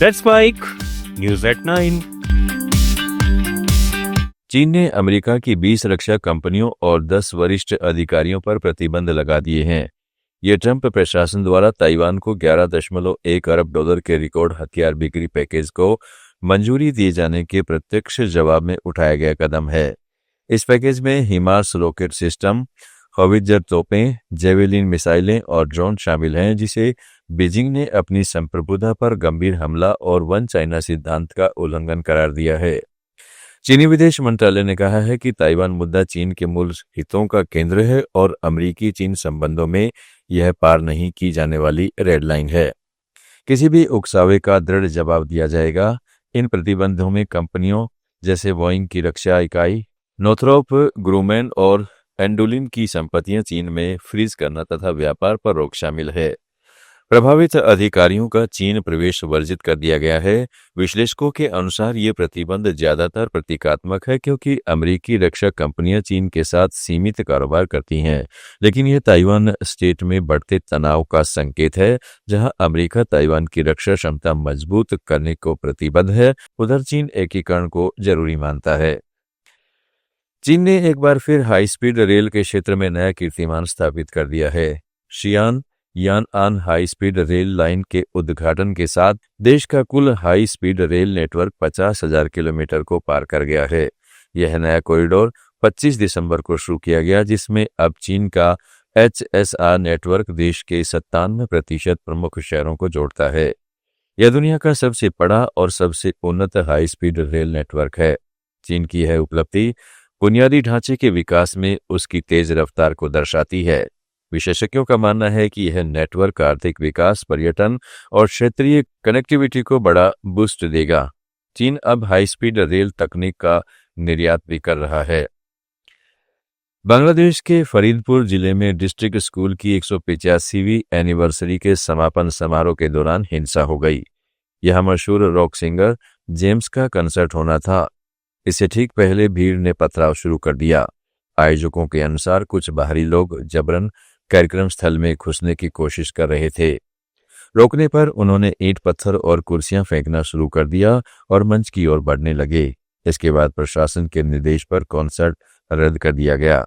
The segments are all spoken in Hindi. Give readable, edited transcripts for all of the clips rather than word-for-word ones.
That's Mike. News at 9. चीन ने अमेरिका की 20 रक्षा कंपनियों और 10 वरिष्ठ अधिकारियों पर प्रतिबंध लगा दिए हैं। ये ट्रंप प्रशासन द्वारा ताइवान को $11.1 अरब के रिकॉर्ड हथियार बिक्री पैकेज को मंजूरी दिए जाने के प्रत्यक्ष जवाब में उठाया गया कदम है। इस पैकेज में हिमार्स रॉकेट सिस्टम, हॉवित्जर तोपें, जेवेलिन मिसाइलें और ड्रोन शामिल हैं, जिसे बीजिंग ने अपनी संप्रभुता पर गंभीर हमला और वन चाइना सिद्धांत का उल्लंघन करार दिया है। चीनी विदेश मंत्रालय ने कहा है कि ताइवान मुद्दा चीन के मूल हितों का केंद्र है और अमेरिकी चीन संबंधों में यह पार नहीं की जाने वाली रेड लाइन है। किसी भी उकसावे का दृढ़ जवाब दिया जाएगा। इन प्रतिबंधों में कंपनियों जैसे बोइंग की रक्षा इकाई, नॉर्थरोप ग्रूमैन और एंडुलिन की संपत्तियां चीन में फ्रीज करना तथा व्यापार पर रोक शामिल है। प्रभावित अधिकारियों का चीन प्रवेश वर्जित कर दिया गया है। विश्लेषकों के अनुसार ये प्रतिबंध ज्यादातर प्रतीकात्मक है, क्योंकि अमेरिकी रक्षा कंपनियां चीन के साथ सीमित कारोबार करती हैं, लेकिन यह ताइवान स्टेट में बढ़ते तनाव का संकेत है। जहां अमेरिका ताइवान की रक्षा क्षमता मजबूत करने को प्रतिबद्ध है, उधर चीन एकीकरण को जरूरी मानता है। चीन ने एक बार फिर हाई स्पीड रेल के क्षेत्र में नया कीर्तिमान स्थापित कर दिया है। शियान यानआन हाई स्पीड रेल लाइन के उद्घाटन के साथ देश का कुल high speed rail network 50,000 kilometre को पार कर गया है। यह नया कॉरिडोर 25 दिसंबर को शुरू किया गया, जिसमें अब चीन का HSR नेटवर्क देश के 97% प्रमुख शहरों को जोड़ता है। यह दुनिया का सबसे बड़ा और सबसे उन्नत हाई स्पीड रेल नेटवर्क है। चीन की यह उपलब्धि बुनियादी ढांचे के विकास में उसकी तेज रफ्तार को दर्शाती है। विशेषज्ञों का मानना है कि यह नेटवर्क आर्थिक विकास, पर्यटन और क्षेत्रीय कनेक्टिविटी को बड़ा बूस्ट देगा। चीन अब हाई स्पीड रेल तकनीक का निर्यात भी कर रहा है। बांग्लादेश के फरीदपुर जिले में डिस्ट्रिक्ट स्कूल की 185वीं एनिवर्सरी के समापन समारोह के दौरान हिंसा हो गई। यह मशहूर रॉक सिंगर जेम्स का कंसर्ट होना था। इससे ठीक पहले भीड़ ने पथराव शुरू कर दिया। आयोजकों के अनुसार कुछ बाहरी लोग जबरन कार्यक्रम स्थल में घुसने की कोशिश कर रहे थे। रोकने पर उन्होंने ईंट पत्थर और कुर्सियां फेंकना शुरू कर दिया और मंच की ओर बढ़ने लगे। इसके बाद प्रशासन के निर्देश पर कॉन्सर्ट रद्द कर दिया गया।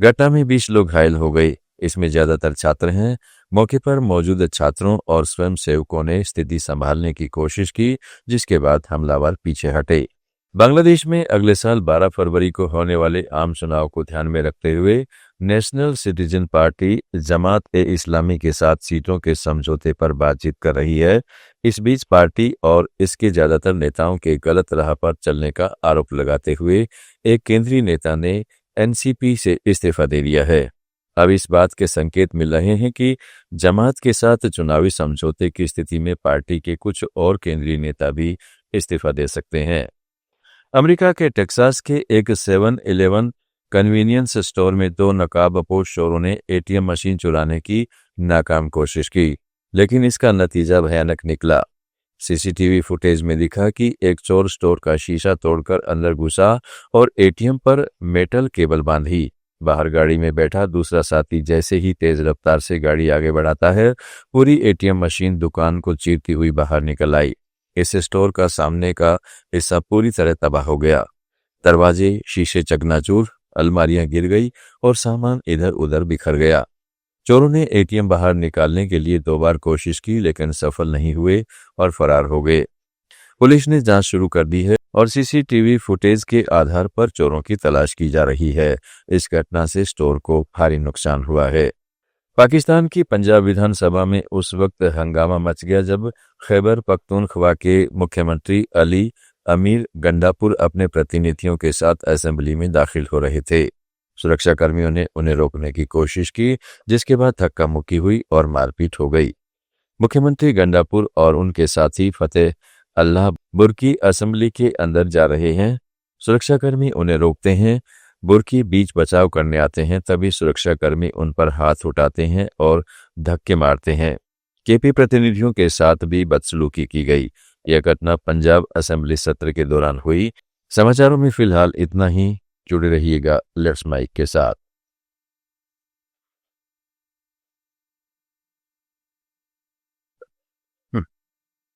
घटना में 20 लोग घायल हो गए। इसमें ज्यादातर छात्र हैं। मौके पर मौजूद छात्रों और स्वयंसेवकों ने स्थिति संभालने की कोशिश की, जिसके बाद हमलावर पीछे हटे। बांग्लादेश में अगले साल 12 फरवरी को होने वाले आम चुनाव को ध्यान में रखते हुए नेशनल सिटीजन पार्टी जमात-ए-इस्लामी के साथ सीटों के समझौते पर बातचीत कर रही है। इस बीच पार्टी और इसके ज्यादातर नेताओं के गलत राह पर चलने का आरोप लगाते हुए एक केंद्रीय नेता ने एनसीपी से इस्तीफा दे दिया है। अब इस बात के संकेत मिल रहे हैं कि जमात के साथ चुनावी समझौते की स्थिति में पार्टी के कुछ और केंद्रीय नेता भी इस्तीफा दे सकते हैं। अमेरिका के टेक्सास के एक 7-Eleven कन्वीनियंस स्टोर में 2 नकाबपोश चोरों ने एटीएम मशीन चुराने की नाकाम कोशिश की, लेकिन इसका नतीजा भयानक निकला। सीसीटीवी फुटेज में दिखा कि एक चोर स्टोर का शीशा तोड़कर अंदर घुसा और एटीएम पर मेटल केबल बांधी। बाहर गाड़ी में बैठा दूसरा साथी जैसे ही तेज रफ्तार से गाड़ी आगे बढ़ाता है, पूरी एटीएम मशीन दुकान को चीरती हुई बाहर निकल आई। इस स्टोर का सामने का हिस्सा पूरी तरह तबाह हो गया। दरवाजे, शीशे चकनाचूर, अलमारियां गिर गई और सामान इधर उधर बिखर गया। चोरों ने एटीएम बाहर निकालने के लिए 2 बार कोशिश की, लेकिन सफल नहीं हुए और फरार हो गए। पुलिस ने जांच शुरू कर दी है और सीसीटीवी फुटेज के आधार पर चोरों की तलाश की जा रही है। इस घटना से स्टोर को भारी नुकसान हुआ है। पाकिस्तान की पंजाब विधानसभा में उस वक्त हंगामा मच गया जब खैबर पख्तूनख्वा के मुख्यमंत्री अली अमीर गंडापुर अपने प्रतिनिधियों के साथ असेंबली में दाखिल हो रहे थे। सुरक्षाकर्मियों ने उन्हें रोकने की कोशिश की, जिसके बाद धक्का मुक्की हुई और मारपीट हो गई। मुख्यमंत्री गंडापुर और उनके साथी फतेह अल्लाह बुर्की असेंबली के अंदर जा रहे हैं। सुरक्षाकर्मी उन्हें रोकते हैं। बुर्की बीच बचाव करने आते हैं, तभी सुरक्षाकर्मी उन पर हाथ उठाते हैं और धक्के मारते हैं। केपी प्रतिनिधियों के साथ भी बदसलूकी की गई। यह घटना पंजाब असेंबली सत्र के दौरान हुई। समाचारों में फिलहाल इतना ही। जुड़े रहिएगा लेट्स माइक के साथ।